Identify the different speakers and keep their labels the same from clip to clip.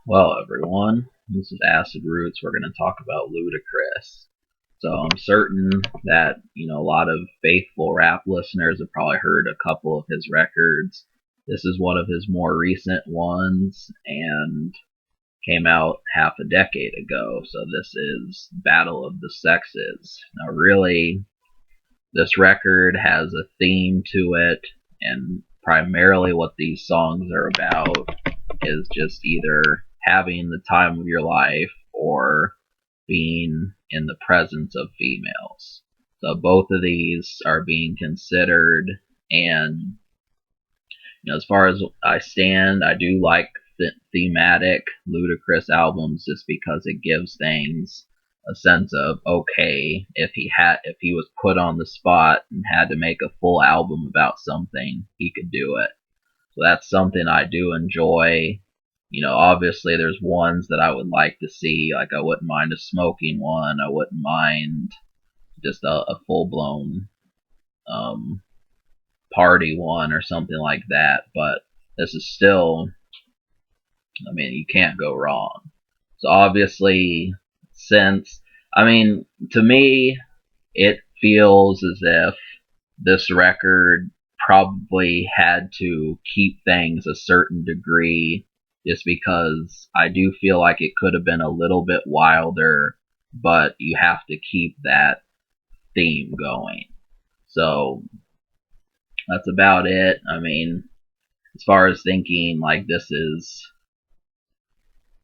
Speaker 1: Well, everyone, this is Acid Roots. We're going to talk about Ludacris. So I'm certain that, a lot of faithful rap listeners have probably heard a couple of his records. This is one of his more recent ones and came out half a decade ago. So this is Battle of the Sexes. Now, really, this record has a theme to it, and primarily what these songs are about is just either having the time of your life or being in the presence of females. So both of these are being considered, and as far as I stand, I do like thematic Ludacris albums just because it gives things a sense of, okay, if he was put on the spot and had to make a full album about something, he could do it. So that's something I do enjoy. Obviously there's ones that I would like to see, like I wouldn't mind a smoking one. I wouldn't mind just a full blown um, party one or something like that. But this is still, you can't go wrong. So obviously, to me, it feels as if this record probably had to keep things a certain degree just because I do feel like it could have been a little bit wilder, but you have to keep that theme going. So that's about it. As far as thinking like this is,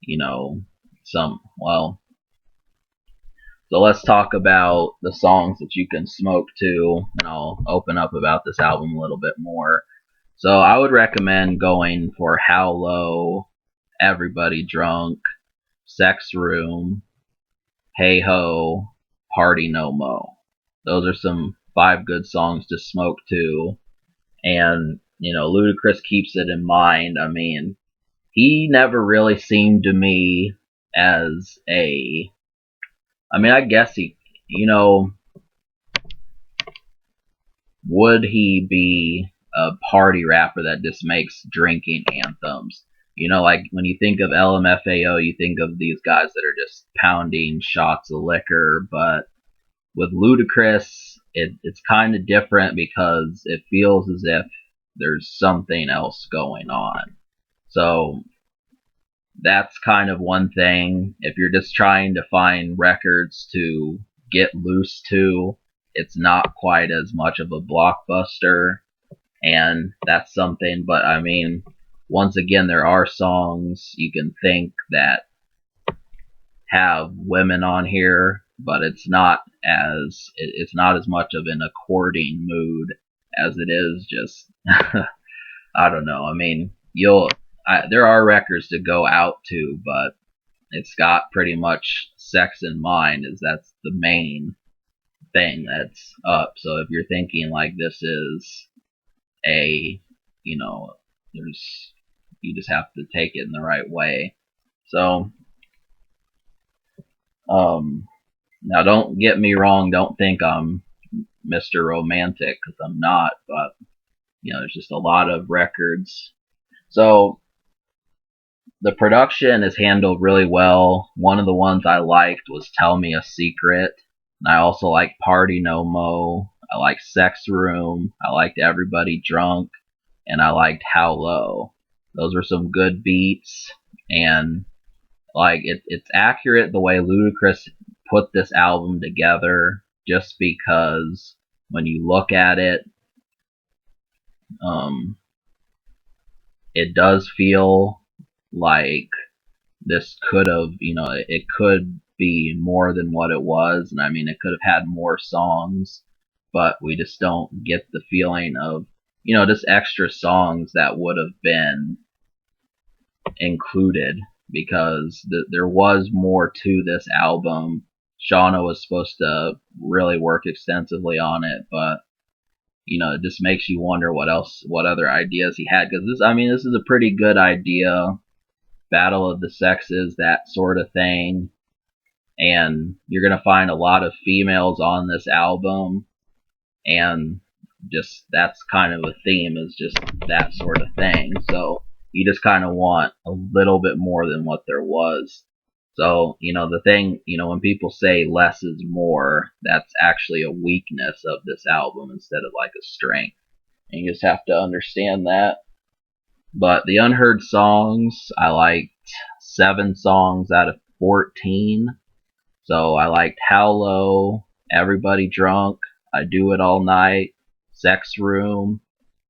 Speaker 1: you know, so let's talk about the songs that you can smoke to, and I'll open up about this album a little bit more. So I would recommend going for How Low, Everybody Drunk, Sex Room, Hey Ho, Party No Mo. Those are some 5 good songs to smoke to. And, Ludacris keeps it in mind. He never really seemed to me as I guess you know, would he be a party rapper that just makes drinking anthems? Like when you think of LMFAO, you think of these guys that are just pounding shots of liquor. But with Ludacris, it's kind of different because it feels as if there's something else going on. So that's kind of one thing. If you're just trying to find records to get loose to, it's not quite as much of a blockbuster, and that's something. But once again, there are songs you can think that have women on here, but it's not as much of an according mood as it is just I don't know. There are records to go out to, but it's got pretty much sex in mind, as that's the main thing that's up. So if you're thinking like this is a, you know, there's you just have to take it in the right way. So, now don't get me wrong. Don't think I'm Mr. Romantic, because I'm not. But there's just a lot of records. So the production is handled really well. One of the ones I liked was Tell Me a Secret. And I also like Party No Mo. I like Sex Room. I liked Everybody Drunk. And I liked How Low. Those were some good beats. And it's accurate the way Ludacris put this album together, just because when you look at it, it does feel like this could have, it could be more than what it was. And it could have had more songs, but we just don't get the feeling of, just extra songs that would have been included, because there was more to this album. Shauna was supposed to really work extensively on it, but it just makes you wonder what other ideas he had. Because this is a pretty good idea. Battle of the Sexes, that sort of thing. And you're going to find a lot of females on this album. And just that's kind of a theme, is just that sort of thing. So You just kind of want a little bit more than what there was. So, the thing, when people say less is more, that's actually a weakness of this album instead of like a strength. And you just have to understand that. But the unheard songs, I liked 7 songs out of 14. So I liked How Low, Everybody Drunk, I Do It All Night, Sex Room,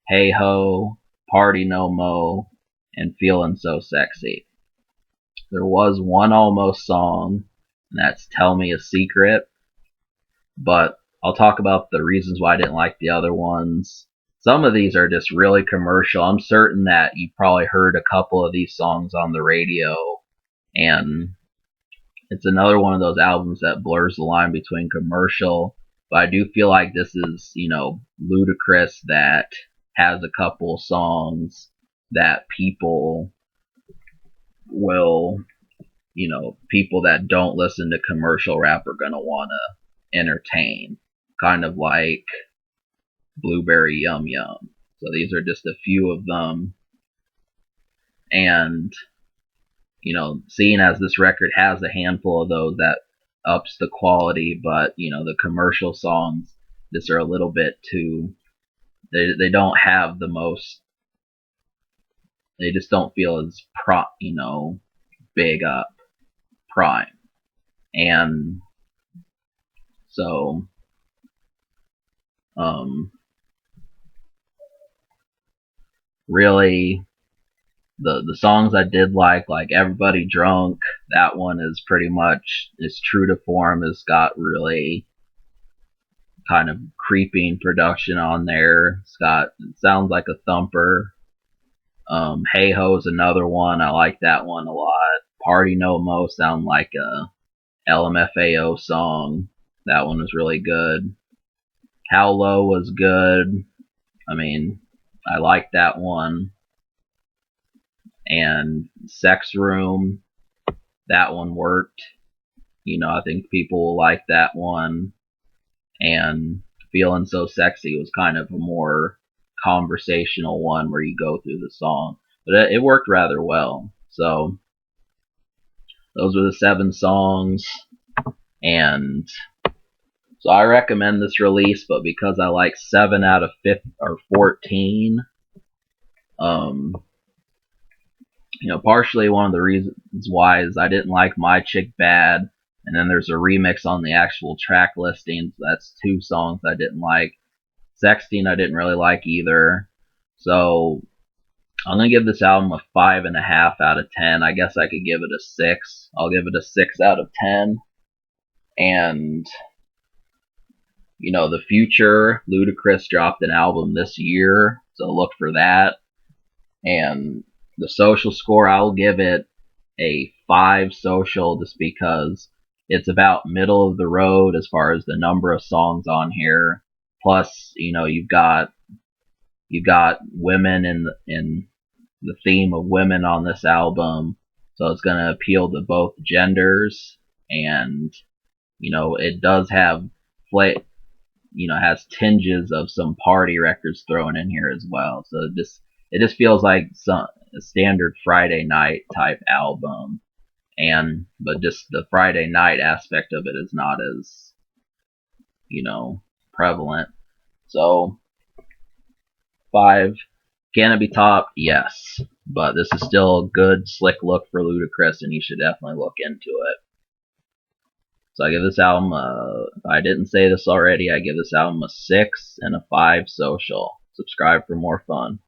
Speaker 1: Hey Ho, Party No Mo, and Feeling So Sexy. There was one almost song, and that's Tell Me a Secret, but I'll talk about the reasons why I didn't like the other ones. Some of these are just really commercial. I'm certain that you probably heard a couple of these songs on the radio, and it's another one of those albums that blurs the line between commercial. But I do feel like this is, Ludacris that has a couple songs that will, people that don't listen to commercial rap are going to want to entertain. Kind of like Blueberry Yum Yum. So these are just a few of them. And, seeing as this record has a handful of those, that ups the quality, but, the commercial songs just are a little bit too, they don't have the most, they just don't feel as big up prime. And so, really, the songs I did like Everybody Drunk, that one is pretty much, is true to form. It's got really kind of creeping production on there. It sounds like a thumper. Hey Ho is another one. I like that one a lot. Party No Mo sound like a LMFAO song. That one was really good. How Low was good. I mean, I like that one. And Sex Room, that one worked. I think people will like that one. And Feeling So Sexy was kind of a more conversational one where you go through the song. But it worked rather well. So those were the 7 songs. And so I recommend this release, but because I like 7 out of 14, partially one of the reasons why is I didn't like My Chick Bad, and then there's a remix on the actual track listing, so that's 2 songs I didn't like. Sexting I didn't really like either. So I'm gonna give this album a 5.5 out of 10. I guess I could give it a 6. I'll give it a 6 out of 10. And the future, Ludacris dropped an album this year, so look for that. And the social score, I'll give it a 5 social, just because it's about middle of the road as far as the number of songs on here. Plus, you've got women in the theme of women on this album, so it's going to appeal to both genders. And it does have has tinges of some party records thrown in here as well. So it just feels like a standard Friday night type album. But just the Friday night aspect of it is not as prevalent. So 5. Can it be topped? Yes, but this is still a good slick look for Ludacris, and you should definitely look into it. So I give this album if I didn't say this already, I give this album a 6 and a 5 social. Subscribe for more fun.